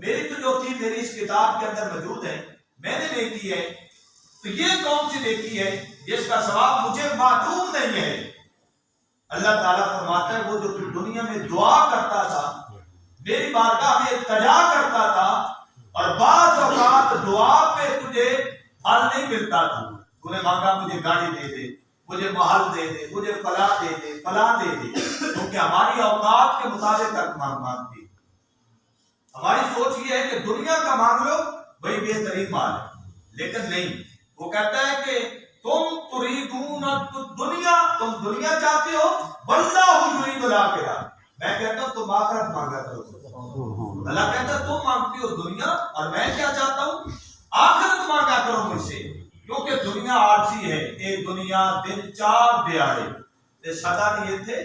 میری تو جو تھی میری اس کتاب کے اندر موجود ہے، میں نے نیکی ہے، تو یہ کون سی نیکی ہے جس کا ثواب مجھے معلوم نہیں ہے؟ اللہ تعالیٰ فرماتا ہے وہ جو دنیا میں دعا کرتا تھا، میری بارگاہ میں التجا کرتا تھا، اور بعض اوقات دعا پہ تجھے پھل نہیں ملتا تھا، تو نے مانگا مجھے گاڑی دے دے، مجھے محل دے دے، مجھے فلاں دے دے، فلاں دے دے، کیونکہ ہماری اوقات کے مطابق مانگتی۔ ہماری سوچ یہ ہے کہ دنیا کا مانگ لو وہی بہترین مال ہے، لیکن نہیں، وہ کہتا ہے کہ تم تريدون الدنیا، تم دنیا چاہتے ہو، واللہ یرید الاخرہ، میں کہتا ہوں تم آخرت مانگا کرو۔ اللہ کہتا ہے تم مانگتی ہو دنیا اور میں کیا چاہتا ہوں؟ آخرت مانگا کرو مجھ سے، کیونکہ دنیا عارضی ہے، ایک دنیا دن 4 دیہڑے، یہ سدا نہیں تھے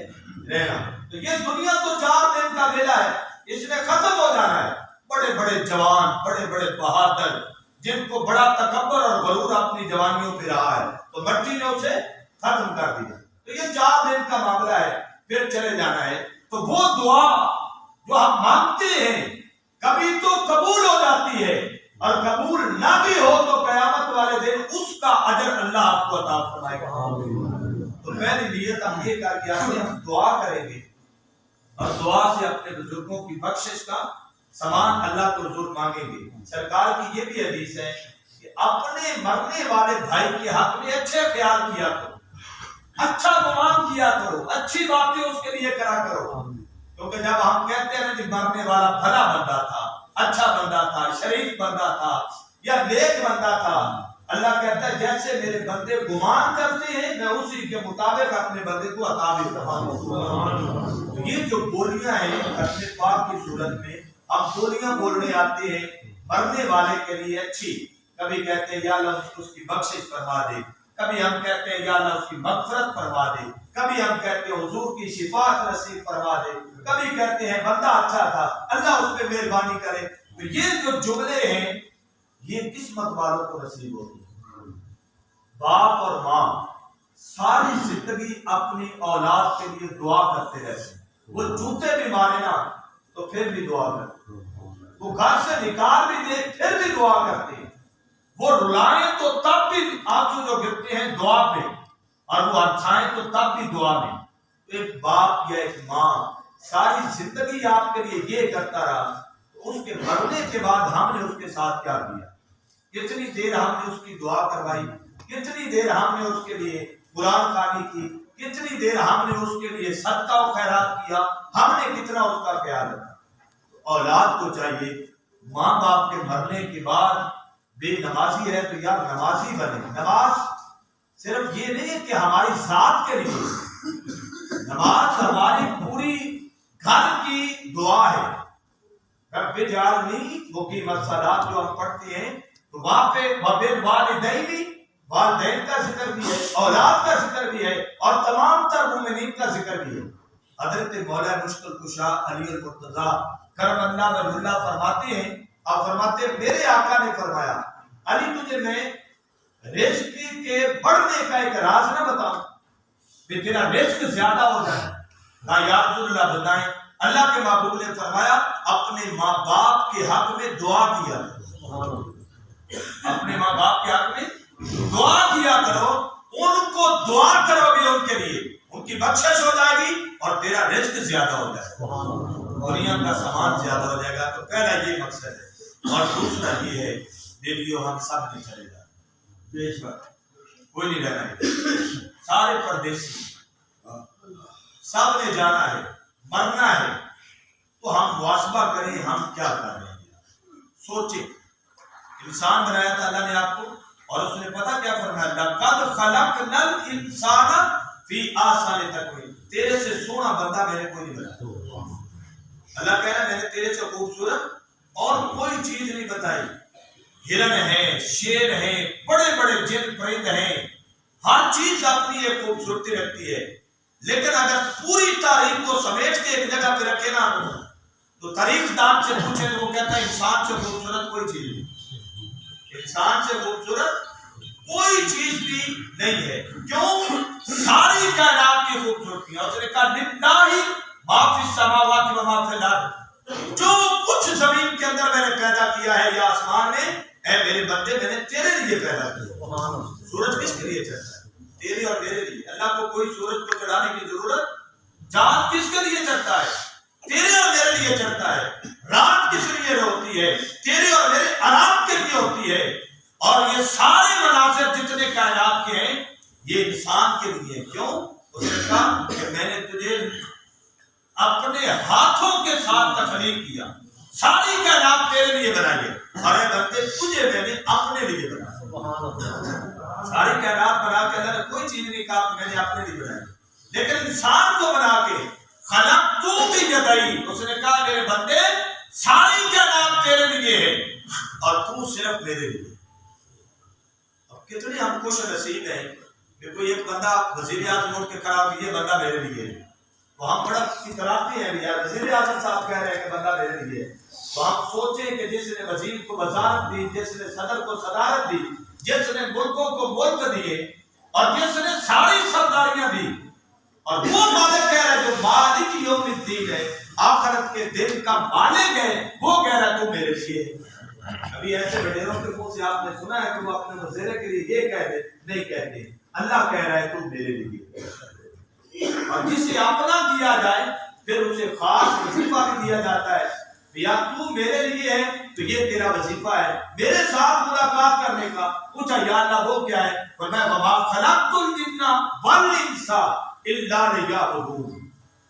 رہنا، تو یہ دنیا تو 4 دن کا میلہ ہے، اس نے ختم ہو جانا ہے۔ بڑے بڑے جوان، بڑے بڑے بہادر، جن کو بڑا تکبر اور غرور اپنی جوانیوں پہ رہا ہے، تو مٹی نے اسے ختم کر دیا، تو یہ 4 دن کا معاملہ ہے، پھر چلے جانا ہے۔ تو وہ دعا جو ہم مانگتے ہیں کبھی تو قبول ہو جاتی ہے، اور قبول نہ بھی ہو تو قیامت والے دن اس کا اجر اللہ آپ کو عطا فرمائے گا۔ تو پہلی نیت ہم یہ کر کے آتے ہیں، ہم دعا کریں گے اور دعا سے اپنے بزرگوں کی بخشش کا سامان اللہ کو ضرور مانگیں گے۔ سرکار کی یہ بھی حدیث ہے کہ اپنے مرنے والے بھائی کے حق میں اچھے خیال کیا کرو، اچھا گمان کیا کرو، اچھی باتیں اس کے لیے کرا کرو، کیونکہ جب ہم کہتے ہیں کہ مرنے والا بھلا بندہ تھا، اچھا بندہ تھا، شریف بندہ تھا یا نیک بندہ تھا، اللہ کہتا ہے جیسے میرے بندے گمان کرتے ہیں میں اسی کے مطابق اپنے بندے کو عطا بھی کروں۔ یہ جو بولیاں ہیں اپنے پاک کی صورت میں ہم بولیاں بولنے آتے ہیں مرنے والے کے لیے اچھی، کبھی کہتے ہیں یا اللہ اس کی بخشش فرما دے، کبھی ہم کہتے ہیں یا اللہ اس کی مغفرت فرما دے، کبھی ہم کہتے ہیں حضور کی شفاعت نصیب فرما دے، کبھی کہتے ہیں بندہ اچھا تھا اللہ اس پہ مہربانی کرے۔ تو یہ جو جملے ہیں یہ قسمت والوں کو نصیب ہوتی ہے۔ باپ اور ماں ساری زندگی اپنی اولاد کے لیے دعا کرتے رہتے ہیں، وہ جوتے بھی مارے نا تو پھر بھی دعا کرتے ہیں، وہ گھر سے نکال بھی دے پھر بھی دعا کرتے ہیں، وہ رلائیں تو تب بھی آنسو جو گرتے ہیں دعا پہ، اور وہ ہنسائیں تو تب بھی دعا میں۔ ایک باپ یا ایک ماں ساری زندگی آپ کے لیے یہ کرتا رہا، اس کے مرنے کے بعد ہم نے اس کے ساتھ کیا کیا؟ کتنی دیر ہم نے اس کی دعا کروائی، کتنی دیر ہم نے اس کے لیے قرآن خوانی کی، کتنی دیر ہم نے اس کے لیے صدقہ و خیرات کیا، ہم نے کتنا اس کا خیال رکھا۔ اولاد کو چاہیے ماں باپ کے مرنے کے بعد بے نمازی ہے تو یار نمازی بنے۔ نماز صرف یہ نہیں ہے کہ ہماری ذات کے لیے، نماز ہماری پوری گھر کی دعا ہے۔ رب اجعلنی مقیم الصلاۃ جو ہم پڑھتے ہیں تو وہاں پہ وبالوالدین، والدین کا ذکر بھی ہے، اولاد کا ذکر بھی ہے، اور تمام تر مومنین کا ذکر بھی ہے۔ حضرت مولا مشکل کشا علی المرتضیٰ کرم اللہ ولی اللہ فرماتے ہیں، اور فرماتے ہیں میرے آقا نے فرمایا علی تجھے میں رزق کے بڑھنے کا ایک راز نہ بتاؤں کہ تیرا رزق زیادہ ہو جائے؟ لا یا رسول اللہ بتائیں۔ اللہ کے محبوب نے فرمایا اپنے ماں باپ کے حق میں دعا کیا، اپنے ماں باپ کے حق میں دعا کیا کرو، ان کو دعا کرو گے ان کے لیے ان کی بخشش ہو جائے گی اور تیرا رزق زیادہ ہو جائے گا، دنیا کا سامان زیادہ ہو جائے گا۔ تو پہلا یہ مقصد ہے، اور دوسرا یہ ہے بیویوں ہم سب نہیں چلے جائیں، بے شک کوئی نہیں رہنا ہے، سارے پردیسی سب نے جانا ہے، مرنا ہے، تو ہم محاسبہ کریں ہم کیا کر رہے ہیں، سوچیں۔ انسان بنایا تھا اللہ نے آپ کو، اور اس نے پتہ کیا فرمایا؟ لقد خلقنا الانسان فی احسن تقویم، تیرے سے سونا بندہ میں نے کوئی نہیں بنایا۔ اللہ کہہ رہا ہے میں نے تیرے سے خوبصورت اور کوئی چیز نہیں بتائی۔ ہرن ہے، شیر ہے، بڑے بڑے جن پرند ہیں، ہر چیز اپنی ایک خوبصورتی رکھتی ہے، لیکن اگر پوری تاریخ کو سمیٹ کے ایک جگہ پہ رکھے نا تو تاریخ دان سے پوچھے تو وہ کہتا ہے انسان سے خوبصورت کوئی چیز نہیں، انسان سے خوبصورت کوئی چیز بھی نہیں ہے۔ کیوں؟ ساری کائنات کی خوبصورتی ہے۔ اس نے کہا للہ ما فی السماوات و ما فی الارض، جو کچھ زمین کے اندر میں نے پیدا کیا ہے یا آسمان میں، اے میرے بندے میں نے تیرے لیے پیدا کیا۔ سورج کس کے لیے چڑھتا ہے؟ تیرے اور میرے لیے۔ اللہ کو کوئی سورج کو چڑھانے کی ضرورت، چاند کس کے لیے چڑھتا ہے؟ تیرے اور میرے لیے چڑھتا ہے۔ رات کس لیے ہوتی ہے؟ تیرے اور میرے آرام کے لیے ہوتی ہے۔ اور یہ سارے مناظر جتنے کائنات کے ہیں یہ انسان کے لیے۔ کیوں؟ اس نے کہا کہ میں نے تجھے اپنے ہاتھوں کے ساتھ تخلیق کیا، ساری کائنات تیرے لیے بنائی ہے، اور اے بندے تجھے میں نے اپنے لیے بنایا۔ ساری کائنات بنا کے اللہ نے کوئی چیز نہیں کہا کہ میں نے اپنے لیے بنائی، لیکن انسان کو بنا کے خلقتو بیدی، اس نے کہا میرے بندے ساری کائنات تیرے لیے ہے اور تو صرف میرے لیے۔ اب کتنے ہم خوش نصیب ہیں کہ کوئی ایک بندہ وزیر اعظم اٹھ کے کہا کہ یہ بندہ میرے لیے ہے، تو ہم بڑا اتراتے ہیں یار وزیر اعظم صاحب کہہ رہے ہیں کہ بندہ میرے لیے ہے، تو ہم سوچیں کہ جس نے وزیر کو وزارت دی، جس نے صدر کو صدارت دی، جس نے ملکوں کو ملک دیے اور جس نے ساری سرداریاں دی، اور وہ مالک کہہ رہا ہے جو مالک یوم الدین ہے، آخرت کے دن کا مالک ہے، وہ کہہ رہا ہے تو میرے لیے ہے۔ ابھی ایسے وڈیروں کے منہ سے آپ نے سنا ہے کہ وہ اپنے وزیر کے لیے یہ کہہ دے، نہیں کہتے، اللہ کہہ رہا ہے تو میرے لیے۔ اور جسے اپنا کیا جائے پھر اسے خاص وظیفہ بھی دیا جاتا ہے، یا تو میرے لیے ہے تو یہ تیرا وظیفہ ہے میرے ساتھ ملاقات کرنے کا۔ پوچھا یا اللہ وہ کیا ہے؟ فرمایا وما خلقت الجن والانس الا لیعبدون،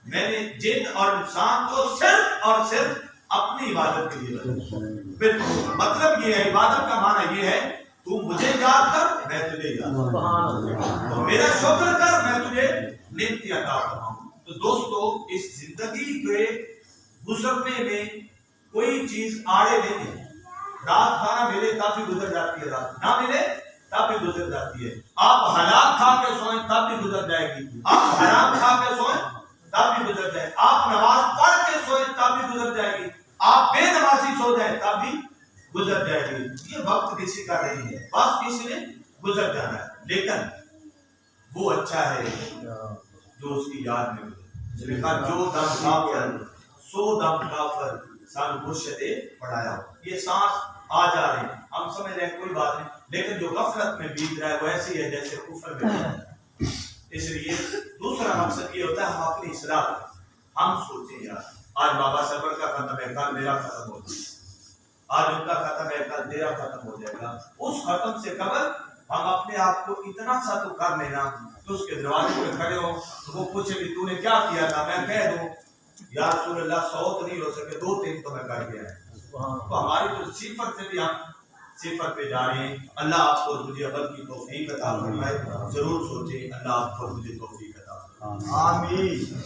میں نے جن اور انسان کو صرف اور صرف اپنی عبادت کے لیے بنایا۔ مطلب یہ ہے، عبادت کا معنی یہ ہے تو مجھے یاد کر میں تجھے یاد کروں، تو میرا شکر کر میں تجھے نعمت عطا کروں۔ تو دوستو اس زندگی کے گزرنے میں کوئی چیز آڑے نہیں ہے۔ رات کھانا ملے تب بھی گزر جاتی ہے، رات نہ ملے تب بھی گزر جاتی ہے۔ آپ حلال کھا کے سوئیں تب بھی گزر جائے گی، آپ حرام کھا کے سوئیں تب بھی گزر جائے، آپ نماز پڑھ کے سوئیں تب بھی گزر جائے گی، آپ بے نمازی سو جائیں تب بھی گزر جائے گی۔ یہ وقت کسی کا نہیں ہے، بس کسی نے گزر جانا ہے، لیکن وہ اچھا ہے جو اس کی یاد میں گزرے۔ جو دم کافر سو دم کافر سان مرشد پڑھایا۔ یہ سانس آ جا رہے ہیں، ہم سمجھ رہے ہیں کوئی بات نہیں، لیکن جو غفلت میں بیت رہا ہے وہ ایسی ہے جیسے کفر میں بیت رہا ہے۔ اس لیے دوسرا مقصد یہ ہوتا ہے ہم اپنی اصلاح کریں۔ ہم سوچیں یار آج بابا سرور کا ختم ہے، کل میرا ختم ہو جائے گا، آج ان کا ختم ہے کل تیرا ختم ہو جائے گا۔ اس ختم سے قبل ہم اپنے آپ کو اتنا سا تو کر لینا کہ اس کے دروازے پہ کھڑے ہو تو وہ پوچھے کہ تو نے کیا کیا تھا، میں کہہ دوں یا رسول اللہ 100 تو نہیں ہو سکے 2-3 تو میں کر گیا ہے۔ تو ہماری تو صفر سے بھی ہم صفر پہ جا رہے ہیں۔ اللہ آپ کو مجھے عمل کی توفیق عطا فرمائے۔ ضرور سوچیں، اللہ آپ کو مجھے توفیق عطا فرمائے۔ آمین۔